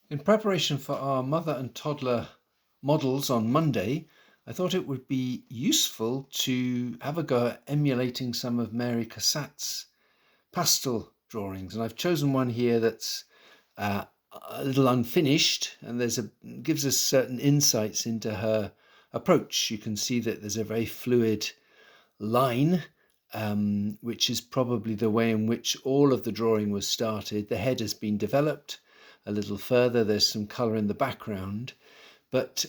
In preparation for our mother and toddler models on Monday, I thought it would be useful to have a go at emulating some of Mary Cassatt's pastel drawings. And I've chosen one here that's a little unfinished, and gives us certain insights into her approach. You can see that there's a very fluid line, which is probably the way in which all of the drawing was started. The head has been developed a little further. There's some colour in the background, but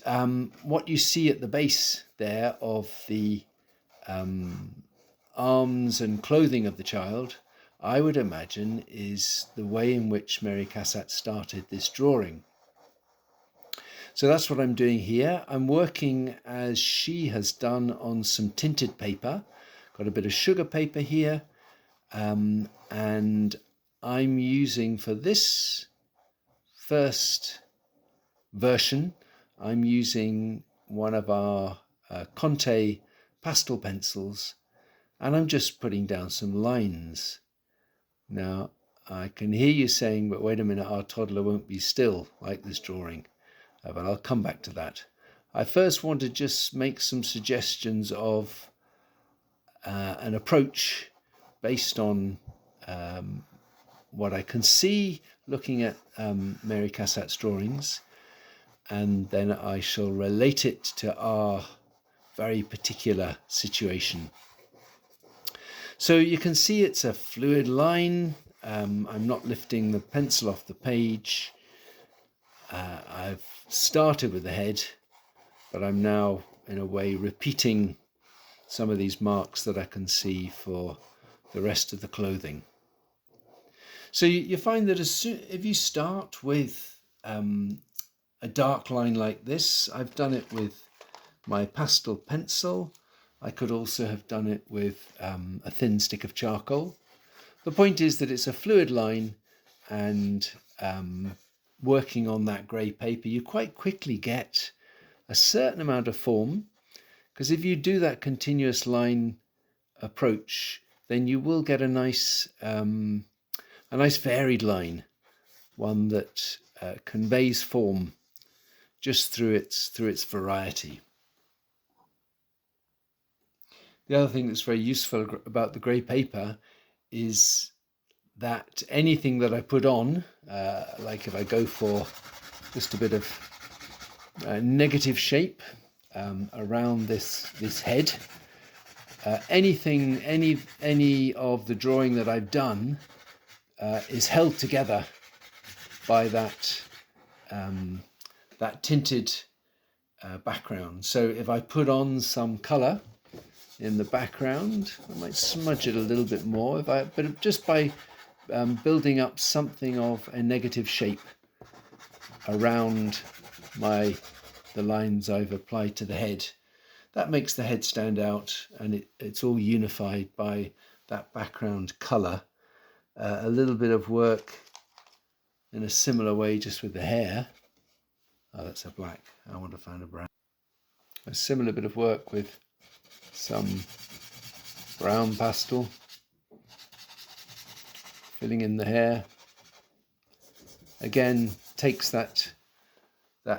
what you see at the base there of the arms and clothing of the child, I would imagine, is the way in which Mary Cassatt started this drawing. So that's what I'm doing here. I'm working as she has done on some tinted paper. Got a bit of sugar paper here, and I'm using, for this first version, I'm using one of our Conte pastel pencils, and I'm just putting down some lines. Now, I can hear you saying, but wait a minute, our toddler won't be still like this drawing, but I'll come back to that. I first want to just make some suggestions of an approach based on what I can see looking at Mary Cassatt's drawings, and then I shall relate it to our very particular situation. So you can see it's a fluid line. I'm not lifting the pencil off the page. I've started with the head, but I'm now, in a way, repeating some of these marks that I can see for the rest of the clothing. So you find that if you start with a dark line like this, I've done it with my pastel pencil. I could also have done it with a thin stick of charcoal. The point is that it's a fluid line, and working on that grey paper, you quite quickly get a certain amount of form, because if you do that continuous line approach, then you will get a nice varied line, one that conveys form just through its variety. The other thing that's very useful about the grey paper is that anything that I put on, like if I go for just a bit of negative shape around this head, any of the drawing that I've done is held together by that tinted background. So if I put on some colour in the background, I might smudge it a little bit more, but just by building up something of a negative shape around the lines I've applied to the head, that makes the head stand out, and it's all unified by that background colour. A little bit of work in a similar way just with the hair. Oh, that's a black. I want to find a brown. A similar bit of work with some brown pastel, filling in the hair. Again, takes that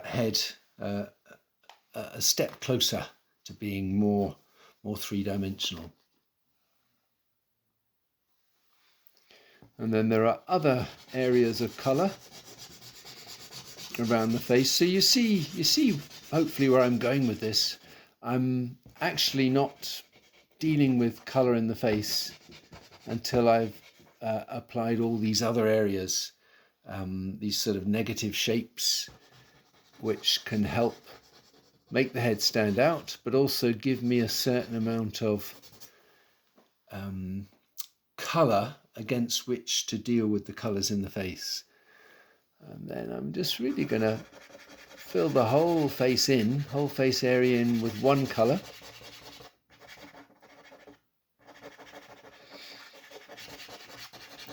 head a step closer to being more three-dimensional. And then there are other areas of colour around the face. So you see hopefully where I'm going with this. I'm actually not dealing with colour in the face until I've applied all these other areas, these sort of negative shapes, which can help make the head stand out, but also give me a certain amount of colour against which to deal with the colours in the face. And then I'm just really going to fill the whole face area in with one colour.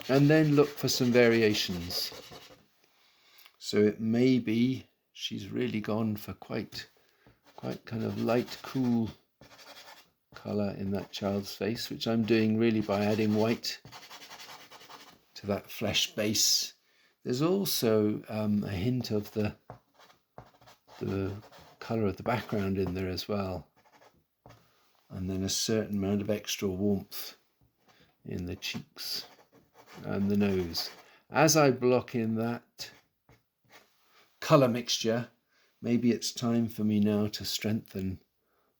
And then look for some variations. So it may be she's really gone for quite kind of light, cool colour in that child's face, which I'm doing really by adding white to that flesh base. there's also a hint of the colour of the background in there as well. And then a certain amount of extra warmth in the cheeks and the nose. As I block in that colour mixture, maybe it's time for me now to strengthen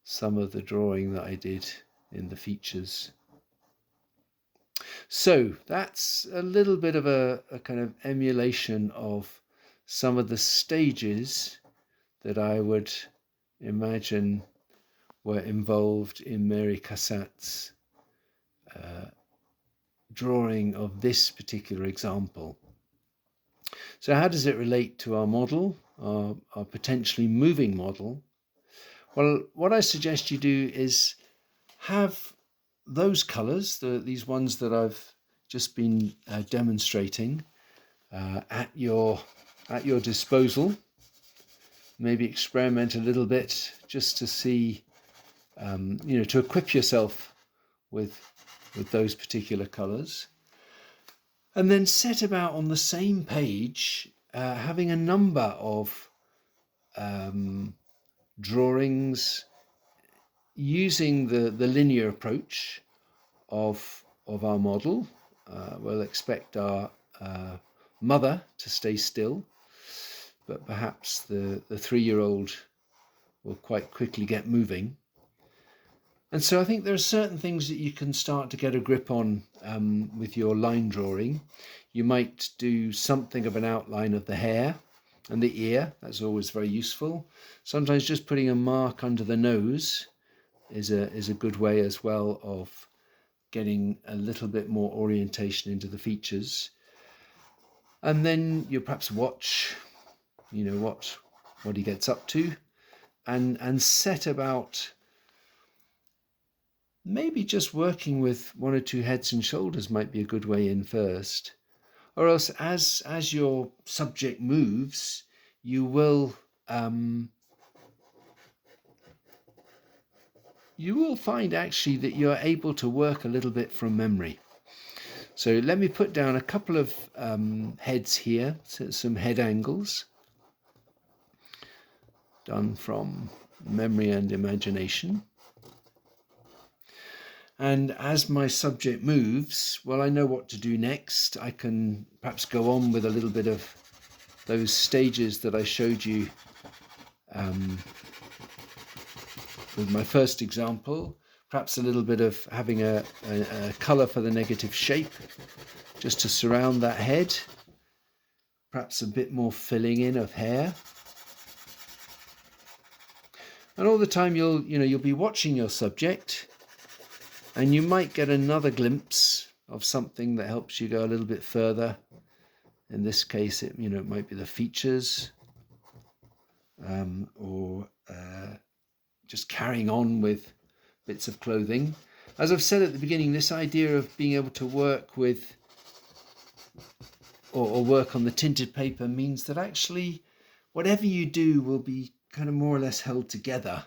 some of the drawing that I did in the features. So that's a little bit of a kind of emulation of some of the stages that I would imagine were involved in Mary Cassatt's drawing of this particular example. So how does it relate to our model, our potentially moving model? Well, what I suggest you do is have those colours, these ones that I've just been demonstrating, at your disposal. Maybe experiment a little bit just to see, to equip yourself with those particular colours. And then set about on the same page, having a number of drawings using the linear approach of our model. We'll expect our mother to stay still, but perhaps the 3-year-old will quite quickly get moving. And so I think there are certain things that you can start to get a grip on with your line drawing. You might do something of an outline of the hair and the ear. That's always very useful. Sometimes just putting a mark under the nose is a good way as well of getting a little bit more orientation into the features. And then you perhaps watch, what he gets up to, and set about maybe just working with 1 or 2 heads and shoulders might be a good way in first. Or else as your subject moves, you will find actually that you're able to work a little bit from memory. So let me put down a couple of heads here, so some head angles done from memory and imagination. And as my subject moves, well, I know what to do next. I can perhaps go on with a little bit of those stages that I showed you with my first example. Perhaps a little bit of having a colour for the negative shape, just to surround that head. Perhaps a bit more filling in of hair. And all the time you'll be watching your subject, and you might get another glimpse of something that helps you go a little bit further. In this case, it might be the features, or just carrying on with bits of clothing. As I've said at the beginning, this idea of being able to work with or work on the tinted paper means that actually whatever you do will be kind of more or less held together.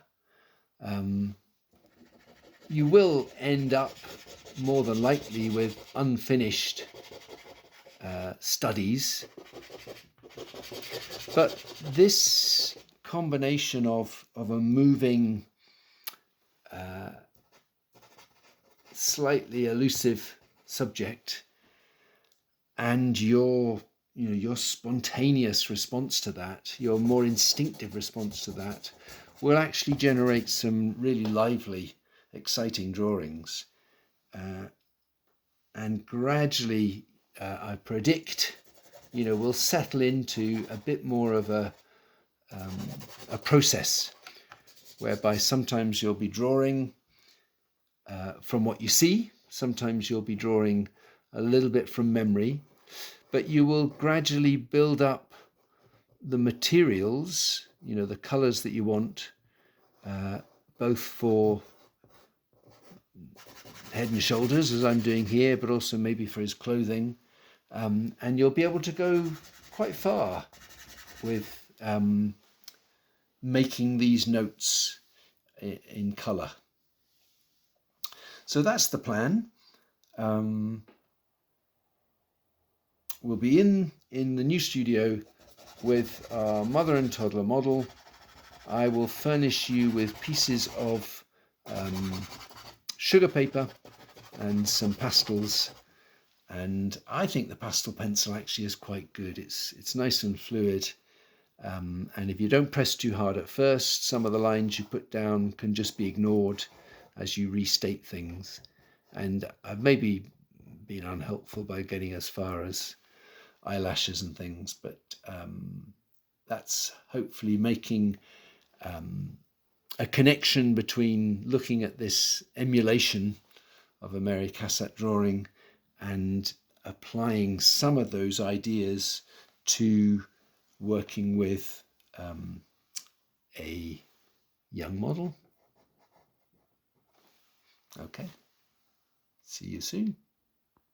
You will end up more than likely with unfinished studies, but this combination of a moving, slightly elusive subject and your spontaneous response to that, your more instinctive response to that, will actually generate some really lively, exciting drawings. And gradually, I predict, we'll settle into a bit more of a process whereby sometimes you'll be drawing from what you see, sometimes you'll be drawing a little bit from memory, but you will gradually build up the materials, the colours that you want, both for head and shoulders, as I'm doing here, but also maybe for his clothing. And you'll be able to go quite far with making these notes in colour. So that's the plan. We'll be in in the new studio with our mother and toddler model. I will furnish you with pieces of sugar paper and some pastels, and I think the pastel pencil actually is quite good. It's nice and fluid, and if you don't press too hard at first, some of the lines you put down can just be ignored as you restate things. And I've maybe been unhelpful by getting as far as eyelashes and things, but that's hopefully making a connection between looking at this emulation of a Mary Cassatt drawing and applying some of those ideas to working with a young model. Okay, see you soon.